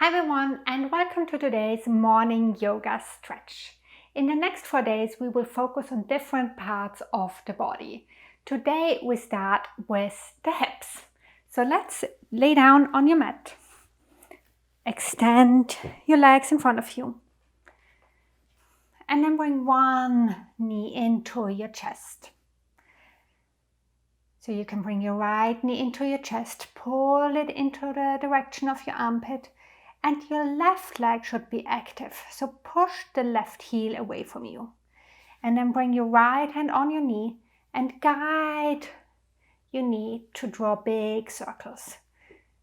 Hi everyone, and welcome to today's morning yoga stretch. In the next 4 days we will focus on different parts of the body. Today we start with the hips. So let's lay down on your mat. Extend your legs in front of you. And then bring one knee into your chest. So you can bring your right knee into your chest, pull it into the direction of your armpit, and your left leg should be active. So push the left heel away from you. And then bring your right hand on your knee and guide your knee to draw big circles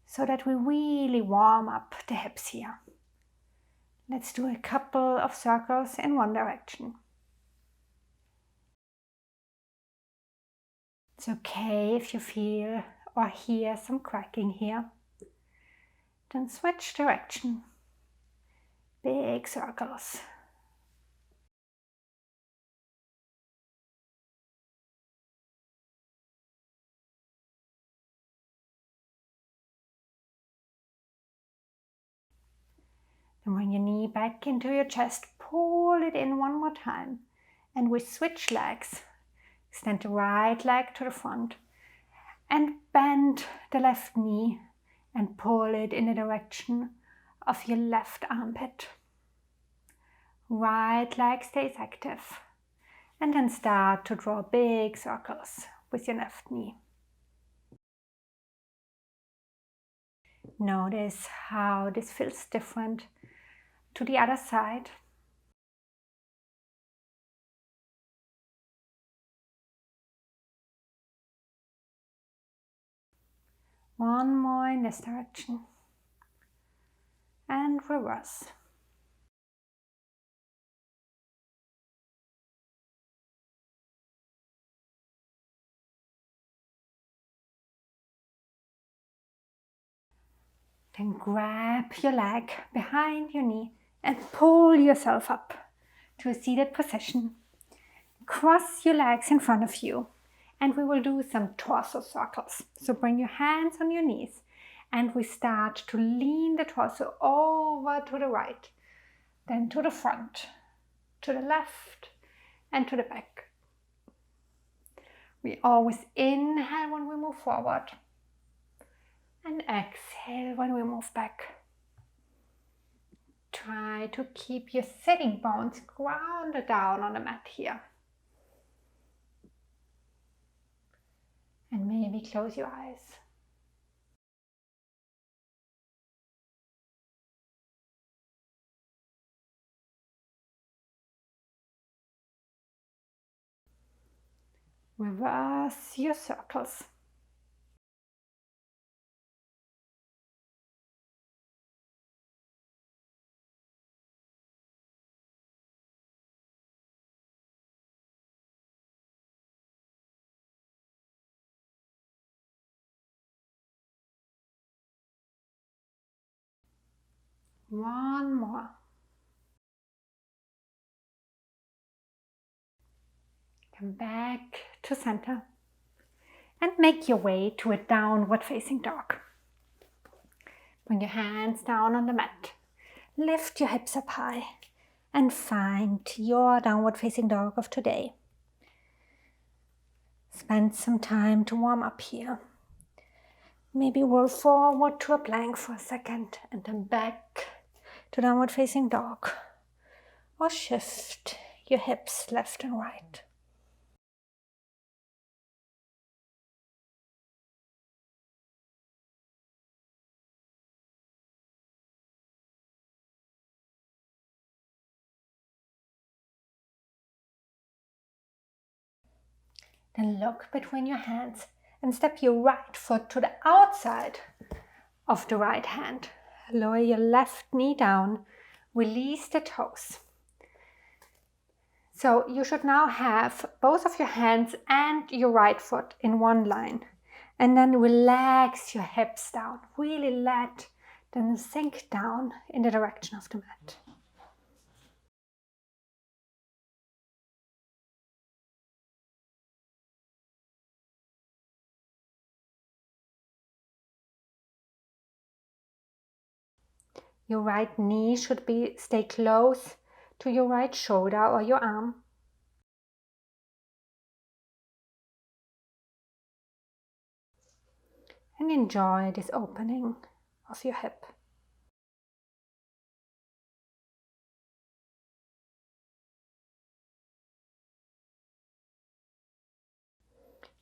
so that we really warm up the hips here. Let's do a couple of circles in one direction. It's okay if you feel or hear some cracking here. Then switch direction. Big circles. Then bring your knee back into your chest. Pull it in one more time. And we switch legs. Extend the right leg to the front. And bend the left knee and pull it in the direction of your left armpit. Right leg stays active. And then start to draw big circles with your left knee. Notice how this feels different to the other side. One more in this direction. And reverse. Then grab your leg behind your knee and pull yourself up to a seated position. Cross your legs in front of you and we will do some torso circles. So bring your hands on your knees and we start to lean the torso over to the right, then to the front, to the left and to the back. We always inhale when we move forward and exhale when we move back. Try to keep your sitting bones grounded down on the mat here. And maybe close your eyes. Reverse your circles. One more. Come back to center and make your way to a downward facing dog. Bring your hands down on the mat. Lift your hips up high and find your downward facing dog of today. Spend some time to warm up here. Maybe roll forward to a plank for a second and then back to downward facing dog. Or shift your hips left and right. Then look between your hands and step your right foot to the outside of the right hand. Lower your left knee down, release the toes. So you should now have both of your hands and your right foot in one line. And then relax your hips down. Really let them sink down in the direction of the mat. Your right knee should stay close to your right shoulder or your arm. And enjoy this opening of your hip.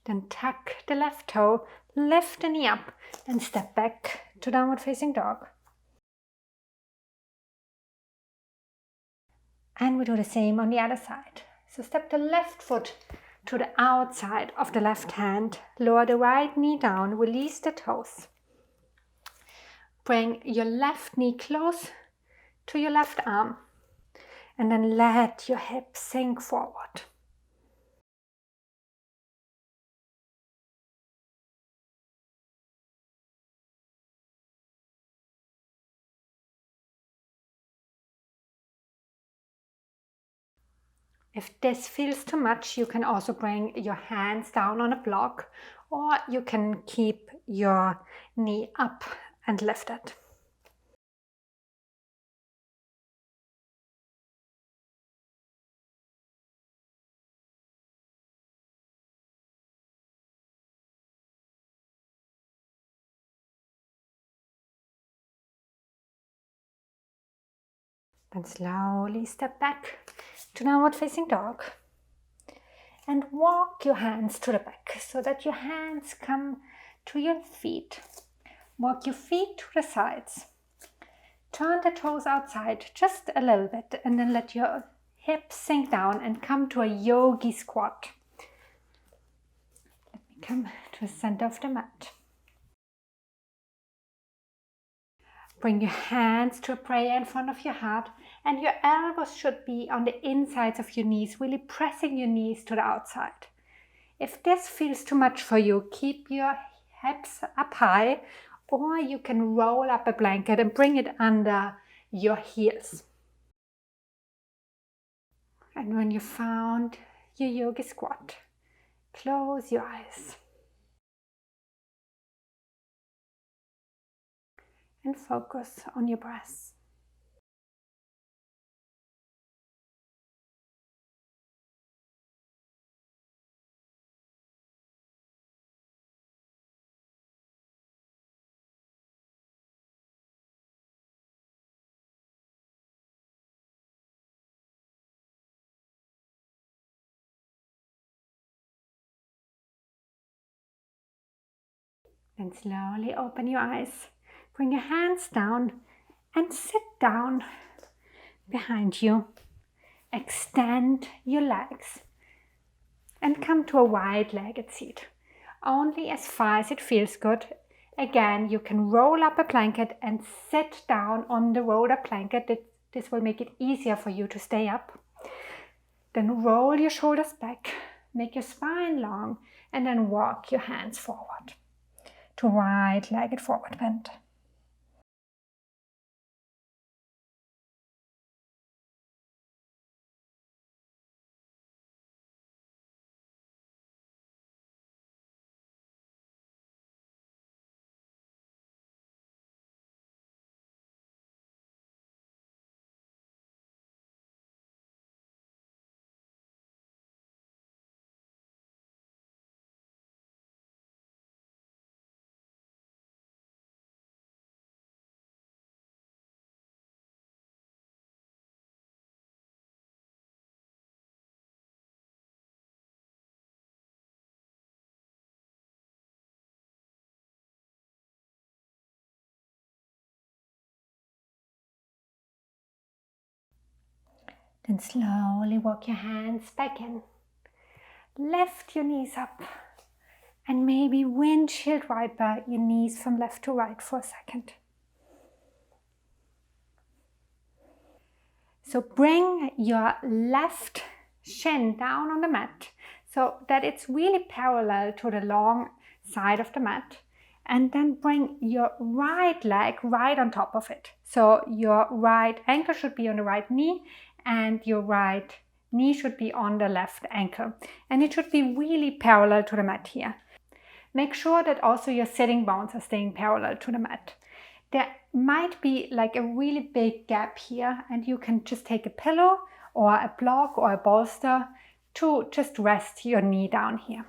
Then tuck the left toe, lift the knee up and step back to downward facing dog. And we do the same on the other side. So step the left foot to the outside of the left hand, lower the right knee down, release the toes. Bring your left knee close to your left arm and then let your hip sink forward. If this feels too much, you can also bring your hands down on a block, or you can keep your knee up and lift it. Then slowly step back to downward facing dog. And walk your hands to the back so that your hands come to your feet. Walk your feet to the sides. Turn the toes outside just a little bit and then let your hips sink down and come to a yogi squat. Let me come to the center of the mat. Bring your hands to a prayer in front of your heart, and your elbows should be on the insides of your knees, really pressing your knees to the outside. If this feels too much for you, keep your hips up high, or you can roll up a blanket and bring it under your heels. And when you found your yogi squat, close your eyes and focus on your breath. Then slowly open your eyes. Bring your hands down and sit down behind you. Extend your legs and come to a wide-legged seat. Only as far as it feels good. Again, you can roll up a blanket and sit down on the rolled up blanket. This will make it easier for you to stay up. Then roll your shoulders back, make your spine long, and then walk your hands forward to wide-legged forward bend. Then slowly walk your hands back in. Lift your knees up and maybe windshield wiper your knees from left to right for a second. So bring your left shin down on the mat so that it's really parallel to the long side of the mat. And then bring your right leg right on top of it. So your right ankle should be on the right knee and your right knee should be on the left ankle. And it should be really parallel to the mat here. Make sure that also your sitting bones are staying parallel to the mat. there might be like a really big gap here, and you can just take a pillow or a block or a bolster to just rest your knee down here.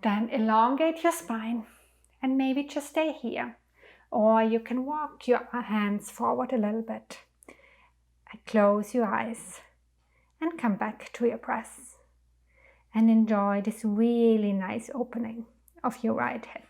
Then elongate your spine and maybe just stay here. Or you can walk your hands forward a little bit. And close your eyes and come back to your breath. And enjoy this really nice opening of your right hip.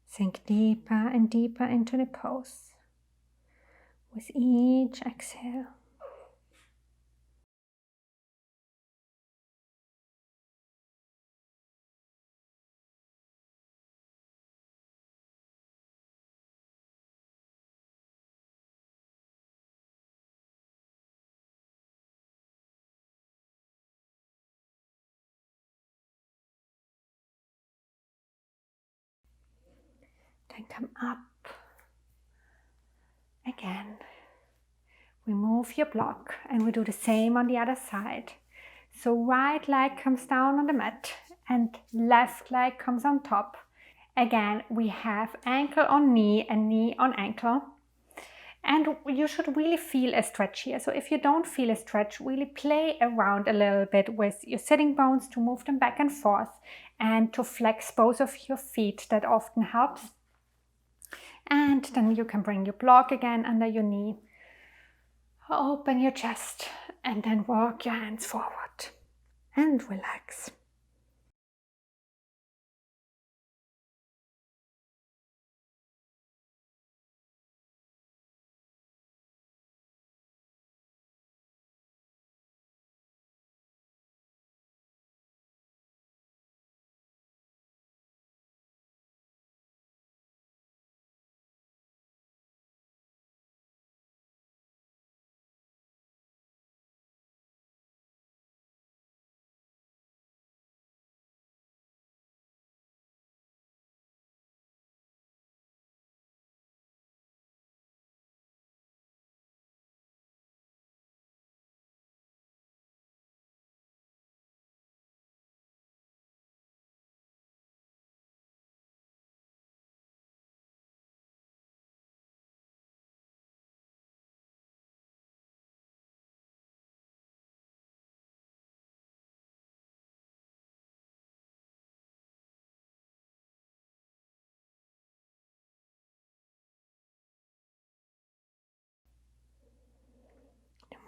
Sink deeper and deeper into the pose with each exhale. Then come up again. Remove your block and we do the same on the other side. So right leg comes down on the mat and left leg comes on top. Again, we have ankle on knee and knee on ankle. And you should really feel a stretch here. So if you don't feel a stretch, really play around a little bit with your sitting bones to move them back and forth and to flex both of your feet. That often helps. And then you can bring your block again under your knee. Open your chest and then walk your hands forward and relax.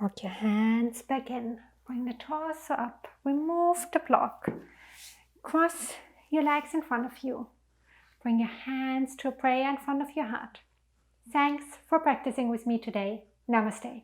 Walk your hands back in. Bring the torso up. Remove the block. Cross your legs in front of you. Bring your hands to a prayer in front of your heart. Thanks for practicing with me today. Namaste.